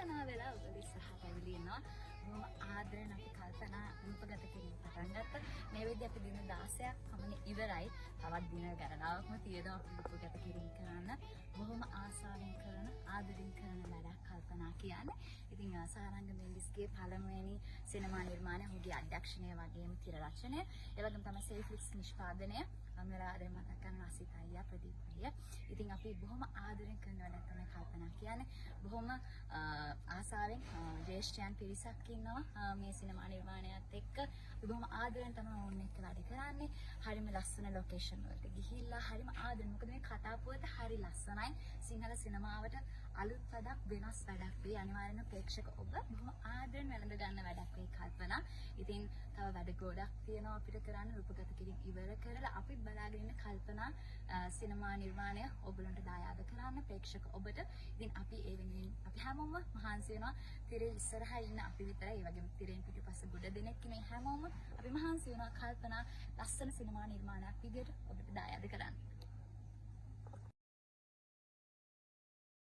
කල්පනා වෙලා ඔයගොල්ලෝ ඉස්සරහට ඇවිල්ලා ඉන්නවා. බොහොම ආදරෙන් අපි කල්පනා රූපගත කිරීම පටන් ගත්තා. මේ විදිහට අපි දින 16ක් පමණ ඉවරයි. තවත් දින ගණනාවක්ම තියෙනවා අපි රූපගත කිරීම කරන්න. බොහොම ආසාවෙන් කරන ආදරෙන් කරන වැඩක් කල්පනා කියන්නේ. ඉතින් සාරංග මෙන්ඩිස්ගේ පළමුවෙනි සිනමා නිර්මාණය ඔහුගේ අධ්‍යක්ෂණය වගේම තිර රචනය. ඒ වගේම තමයි සෙල්ෆ්ලික්ස් නිෂ්පාදනය. අමරාදේ මතක කරන අසිත අයියා ප්‍රදීප අයියා. ඉතින් අපි බොහොම ආදරෙන් කරන වැඩක් තමයි කල්පනා කියන්නේ. බොහොම ආසාවෙන් ජ්‍යෙෂ්ඨයන් පිරිසක් ඉන්නවා මේ සිනමා නිර්මාණයත් එක්ක. අපි බොහොම ආදරෙන් තමයි ඕන් එක්ක වැඩ කරන්නේ. හරිම ලස්සන ලොකේෂන් වලට ගිහිල්ලා හරිම ආදරෙන්. මොකද මේ කතා පුවත හරි ලස්සනයි. සිංහල සිනමාවට අලුත් වැඩක් වෙනස් වැඩක් වෙයි. අනිවාර්යෙන්ම ප්‍රේක්ෂක ඔබ බොහොම ආදරෙන් වැළඳ ගන්න වැඩක් වෙයි කල්පනා. ඉතින් තව වැඩ ගොඩක් තියෙනවා අපිට කරන්න. රූපගත කිරීම ඉවර කරලා අපි බලාගෙන ඉන්න කල්පනා සිනමා නිර්මාණය ඔයගලන්ට දායාද කරන්න ප්‍රේක්ෂක ඔබට. ඉතින් අපි ඒ වෙනුවෙන් අපි හැමෝම මහන්සි වෙනවා. තිරේ ඉස්සරහා ඉන්න අපි විතරයි. ඒ වගේම තිරෙන් පිටිපස්ස ගොඩ දෙනෙක් ඉන්නේ හැමෝම අපි මහන්සි වෙනවා කල්පනා ලස්සන සිනමා නිර්මාණයක් විදියට ඔබට දායාද කරන්න.